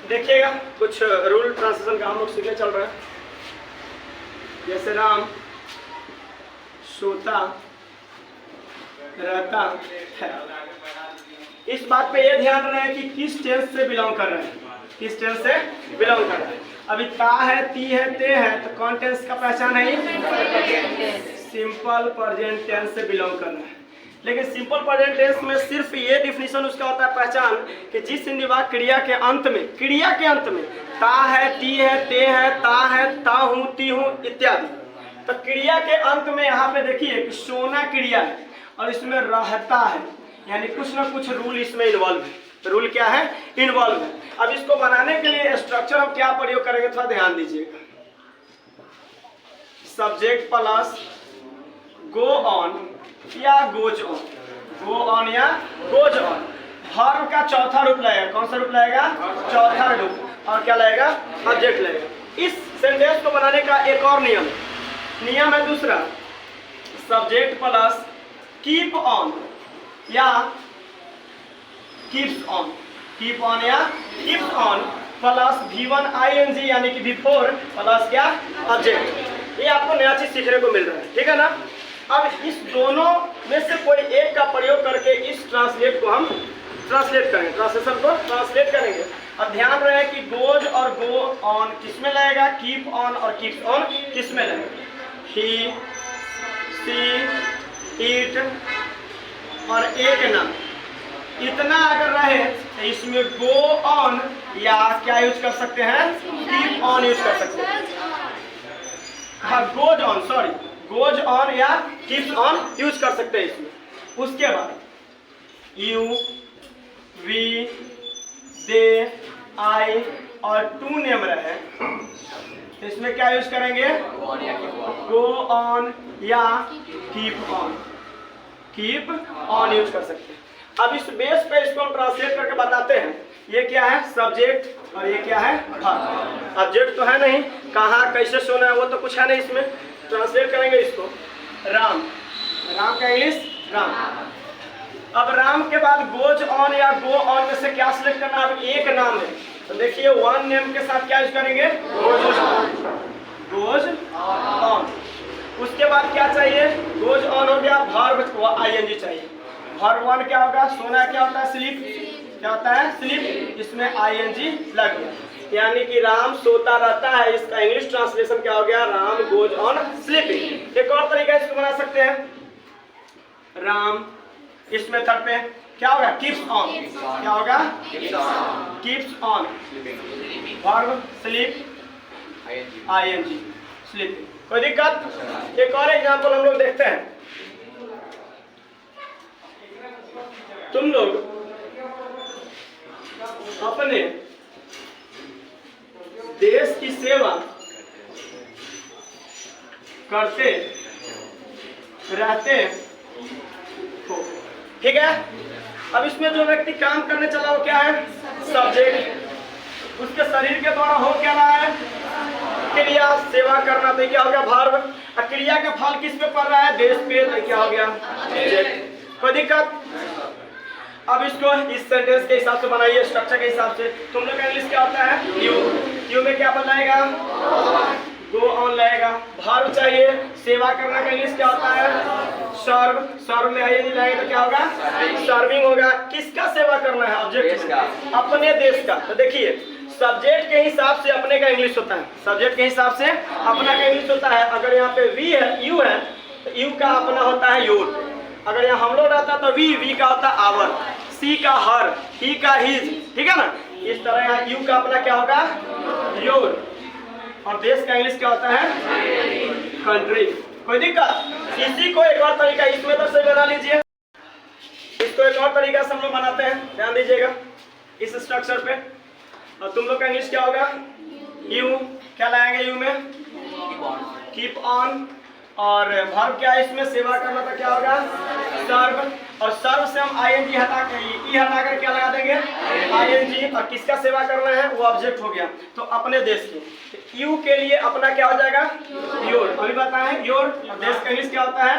देखिएगा कुछ rule translation का हम लोग सीखने चल रहा है। जैसे राम सोता रहता है, इस बात पे ये ध्यान रहे कि किस टेंस से बिलोंग कर रहे हैं, किस टेंस से बिलोंग कर रहे हैं। अभी ता है, ती है, ते है, तो कौन टेंस का पहचान है? सिंपल प्रेजेंट टेंस से बिलोंग करना है। लेकिन सिंपल प्रेजेंट टेंस में सिर्फ ये डिफिनीशन उसका होता है पहचान कि जिस हिंदी वाक्य क्रिया के अंत में ता है, ती है, ते है, ता है, ता हूँ, ती हूँ इत्यादि। तो क्रिया के अंत में यहाँ पे देखिए कि सोना क्रिया है और इसमें रहता है, यानी कुछ ना कुछ रूल इसमें इन्वॉल्व है। तो रूल क्या है? इन्वॉल्व है। अब इसको बनाने के लिए स्ट्रक्चर हम क्या प्रयोग करेंगे, थोड़ा ध्यान दीजिएगा। सब्जेक्ट प्लस गो ऑन या गोज ऑन, गो ऑन या गोज ऑन। वर्ब का चौथा रूप लगेगा। कौन सा रूप लगेगा? चौथा रूप। और क्या लगेगा? ऑब्जेक्ट लगेगा। इस सेंटेंस को बनाने का एक और नियम है दूसरा, सब्जेक्ट प्लस कीप ऑन या कीप्स ऑन, कीप ऑन या keeps on plus V1 ING यानी कि बिफोर प्लस क्या? ऑब्जेक्ट। ये आपको नया चीज सीखने को मिल रहा है, ठीक है ना? अब इस दोनों में से कोई एक का प्रयोग करके इस ट्रांसलेट को हम ट्रांसलेट करेंगे, ट्रांसलेशन को ट्रांसलेट करेंगे। अब ध्यान रहे कि गोज और गो ऑन किसमें लगेगा, कीप ऑन और कीप्स ऑन किसमें लगेगा। ही, सी, इट और एक नाम, इतना अगर रहे तो इसमें गो ऑन या क्या यूज कर सकते हैं? कीप ऑन यूज कर सकते हैं। हाँ, goes on, sorry, goes on या कीप्स ऑन यूज कर सकते हैं इसमें। उसके बाद यू, वी, दे, आई और टू नेम रहे तो इसमें क्या यूज करेंगे? गो ऑन या keep on, keep on use कर सकते हैं। अब इस बेस पे इसको हम ट्रांसलेट करके बताते हैं। ये क्या है? सब्जेक्ट और ये क्या है? वर्ब। ऑब्जेक्ट तो है नहीं, कहाँ कैसे सोना है वो तो कुछ है नहीं इसमें। ट्रांसलेट करेंगे इसको। राम, राम का इंग्लिश राम। अब राम के बाद गोज ऑन या गो ऑन में से क्या सिलेक्ट करना? अब एक नाम है तो देखिए वन नेम के साथ क्या यूज करेंगे? Goes on. उसके बाद क्या चाहिए? गोज ऑन हो गया, वर्ब ING चाहिए। वर्ब वन क्या होगा? सोना क्या होता है? स्लीप। क्या होता है? स्लीप। इसमें ING लग गया, यानी कि राम सोता रहता है। इसका इंग्लिश ट्रांसलेशन क्या हो गया? Ram goes on sleeping. एक और तरीका इसको बना सकते हैं, राम इस मेथड पे क्या होगा? Keeps on. क्या होगा? Keeps on. Verb sleep ING sleeping. कोई दिक्कत? एक और एग्जांपल हम लोग देखते हैं। तुम लोग अपने देश की सेवा करते रहते हो, ठीक है? अब इसमें जो व्यक्ति काम करने चला वो क्या है? सब्जेक्ट। उसके शरीर के द्वारा हो क्या रहा है? क्रिया, सेवा करना, तो क्या हो गया? वर्ब। क्रिया का फल किस पे पड़ रहा है? देश पे, तो क्या हो गया? ऑब्जेक्ट। कोई दिक्कत? अब इसको इस सेंटेंस के हिसाब से बनाइए, स्ट्रक्चर के हिसाब से। तुम लोग का इंग्लिश क्या होता है? यू में क्या बनाएगा? गो ऑन लगेगा। वर्ब चाहिए, सेवा करना का इंग्लिश क्या होता है? सर्व। सर्व में ING लगेगा तो क्या होगा? सर्विंग होगा। किसका सेवा करना है? ऑब्जेक्ट का, अपने देश का। तो देखिए सब्जेक्ट के हिसाब से अपने का इंग्लिश होता है, सब्जेक्ट के हिसाब से अपना का इंग्लिश होता है। अगर यहाँ पे वी है, यू है, तो यू का अपना होता है योर। अगर यहाँ हम लोग रहता तो वी का होता है आवर, सी का हर, ही का हिज, ठीक है ना? इस तरह यहाँ यू का अपना क्या होगा? योर। और देश का इंग्लिश क्या होता है? कंट्री। कोई दिक्कत? इसी को एक और तरीका इस मेथड से बना लीजिए। इसको एक और तरीका से हम लोग बनाते हैं, ध्यान दीजिएगा इस स्ट्रक्चर पे। और तुम लोग का इंग्लिश क्या होगा? यू। क्या लाएंगे यू में? Keep on. और वर्ब क्या है इसमें? सेवा करना, तो क्या होगा? सर्व। और सर्व से हम ING हटा कर क्या लगा देंगे? ING। और किसका सेवा करना है? वो ऑब्जेक्ट हो गया, तो अपने देश के। यू के लिए अपना क्या हो जाएगा? योर। अभी बताएं योर। और देश का इंग्लिश क्या होता है?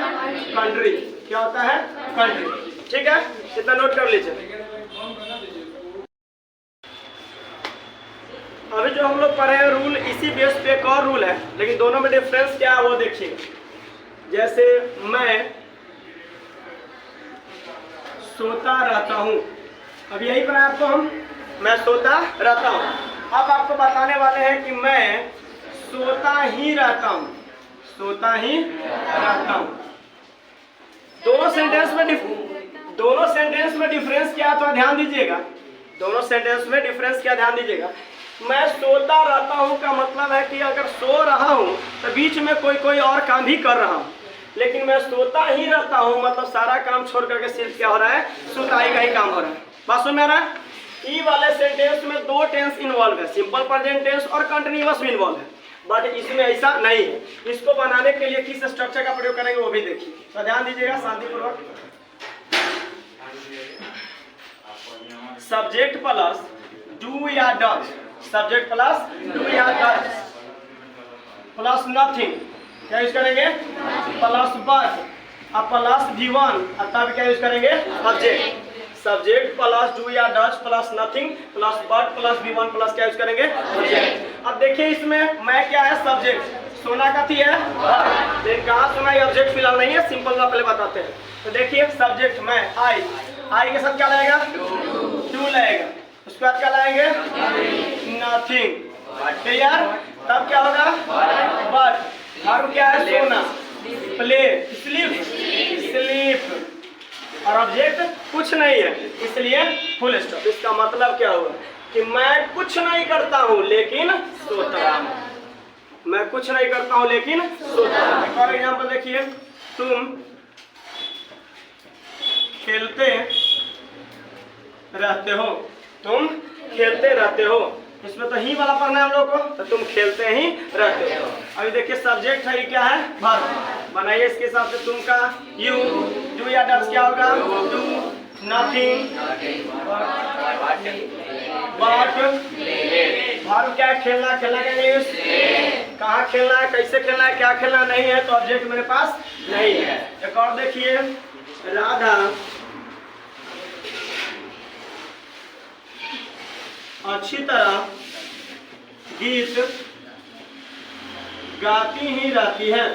कंट्री। क्या होता है? कंट्री। ठीक है, इतना नोट कर लीजिए। जो हम लोग पढ़े हैं रूल, इसी बेस पे एक और रूल है, लेकिन दोनों में डिफरेंस क्या है वो देखिएगा। जैसे मैं सोता रहता हूँ, अब यही पर आपको मैं सोता रहता हूँ। अब आपको बताने वाले हैं कि मैं सोता ही रहता हूँ, सोता ही रहता हूँ। दोनों सेंटेंस में डिफरेंस क्या है तो ध्यान दीजिएगा। दोनों सेंटेंस में डिफरेंस क्या ध्यान दीजिएगा। मैं सोता रहता हूँ का मतलब है कि अगर सो रहा हूँ तो बीच में कोई और काम भी कर रहा हूँ, लेकिन मैं सोता ही रहता हूँ मतलब सारा काम छोड़ करके सिर्फ क्या हो रहा है, सोताई का ही काम हो रहा है। बात समझ में आ रहा है? ई वाले सेंटेंस में दो टेंस इन्वॉल्व है, सिंपल प्रेजेंट टेंस और कंटिन्यूअस भी इन्वॉल्व है, बट इसमें ऐसा नहीं है। इसको बनाने के लिए किस स्ट्रक्चर का प्रयोग करेंगे वो भी देखिए, तो ध्यान दीजिएगा शांतिपूर्वक। सब्जेक्ट प्लस डू या डज, सब्जेक्ट प्लस डू या डज प्लस नथिंग क्या यूज करेंगे, प्लस बट, अब प्लस V1 तब क्या यूज करेंगे, ऑब्जेक्ट। सब्जेक्ट प्लस डू या does plus nothing plus but plus V1 plus क्या यूज करेंगे, ऑब्जेक्ट। अब देखिए इसमें मैं क्या है, सब्जेक्ट, सोना का थी है, लेकिन कहाँ सोना है, ऑब्जेक्ट फिलहाल नहीं है, सिंपल ना पहले बताते हैं। तो देखिए सब्जेक्ट में आई के साथ क्या लगेगा, डू लगेगा, उसके बाद क्या लाएंगे, नथिंग, क्लियर। तब क्या होगा, बट, और क्या है, सोना, प्ले, स्लीप, स्लीप, और ऑब्जेक्ट कुछ नहीं है, इसलिए फुल स्टॉप। इसका मतलब क्या हुआ कि मैं कुछ नहीं करता हूँ लेकिन सोता हूँ, मैं कुछ नहीं करता हूँ लेकिन सोता हूँ। एक और एग्जाम्पल देखिए, तुम खेलते रहते हो, तुम खेलते रहते हो, इसमें तो ही वाला पढ़ना है हम लोग को, तो तुम खेलते ही रहते हो। अभी देखिए सब्जेक्ट है, ये क्या है, वर्ब, बनाइए इसके हिसाब से। तुम का यू, डू या डज क्या होगा, डू, नथिंग, बट, वर्ब क्या है, खेलना, खेलना का यूज, कहाँ खेलना है, कैसे खेलना है, क्या खेलना नहीं है, तो ऑब्जेक्ट मेरे पास नहीं है। एक और देखिए, राधा अच्छी तरह गीत गाती ही रहती है,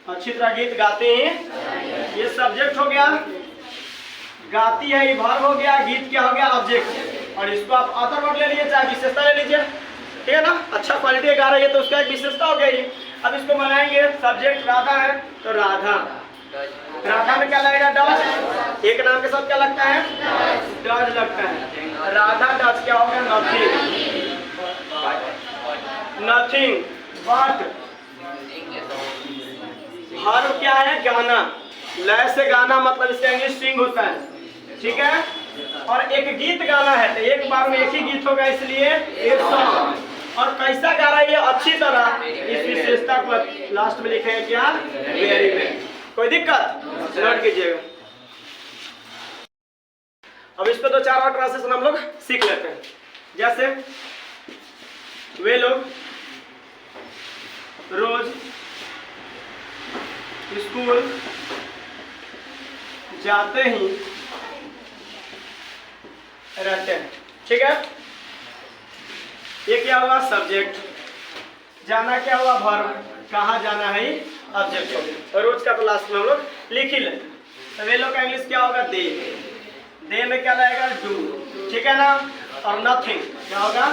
अच्छी तरह गीत गाती ही, ये सब्जेक्ट हो गया, गाती है ये वर्ब हो गया, गीत क्या हो गया, ऑब्जेक्ट। और इसको आप ऑथर वर्ड ले लीजिए, चाहे विशेषता ले लीजिए, ठीक है ना। अच्छा क्वालिटी गा रही है तो उसका एक विशेषता हो गई। अब इसको बनाएंगे, सब्जेक्ट राधा है तो राधा, राधा में क्या लगेगा, डज, एक नाम के साथ क्या लगता है, डज लगता है। राधा डज क्या होगा, नथिंग, नथिंग, बट, हर क्या है, गाना, लय से गाना मतलब इसका इंग्लिश सिंग होता है, ठीक है। और एक गीत गाना है तो एक बार में एक ही गीत होगा, इसलिए एक सॉन्ग। और कैसा गा रहा है ये, अच्छी तरह, इस विशेषता को लास्ट में लिखेंगे क्या, वेरी वेल। कोई दिक्कत, नोट कीजिएगा। अब इस पे दो चार और ट्रांसलेशन हम लोग सीख लेते हैं। जैसे वे लोग रोज स्कूल जाते ही रहते हैं, ठीक है। ये क्या हुआ, सब्जेक्ट, जाना क्या हुआ, वर्ब, कहाँ जाना है, ऑब्जेक्ट। और रोज का तो लास्ट में हम लोग लिख ही लेते। तो वे लोग का इंग्लिश क्या होगा, दे, दे में क्या लगेगा, डू, ठीक है ना। और नथिंग क्या होगा,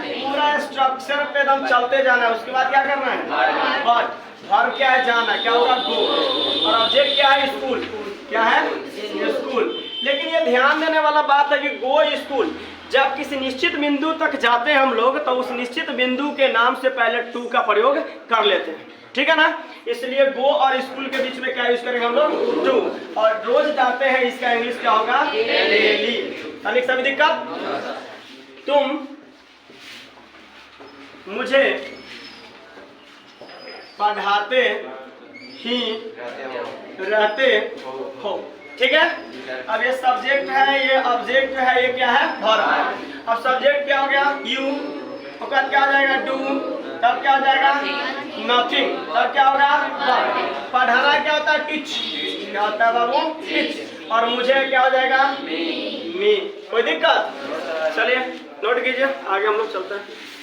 पूरा स्ट्रक्चर पे एकदम चलते जाना है। उसके बाद क्या करना है, बट, वर्ब क्या है, जाना, क्या होगा, गो, और ऑब्जेक्ट क्या है, स्कूल, क्या है, स्कूल। लेकिन ये ध्यान देने वाला बात है कि गो स्कूल, जब किसी निश्चित बिंदु तक जाते हैं हम लोग तो उस निश्चित बिंदु के नाम से पहले टू का प्रयोग कर लेते हैं, ठीक है ना। इसलिए गो और स्कूल के बीच में क्या यूज करेंगे हम लोग, टू। और रोज जाते हैं, इसका इंग्लिश क्या होगा, डेली। तनिक सभी दिक्कत, तुम मुझे पढ़ाते ही रहते हो, ठीक है। अब ये सब्जेक्ट है, ये ऑब्जेक्ट है, ये क्या है, वर्ब। अब सब्जेक्ट क्या हो गया, यू, उसका क्या हो जाएगा, डू, तब क्या हो जाएगा, नथिंग, तब क्या होगा, वर्ब। पढ़ाना क्या होता है, टीच, क्या होता है बाबू, टीच। और मुझे क्या हो जाएगा, मी। कोई दिक्कत, चलिए। नोट कीजिए, आगे हम लोग चलते हैं।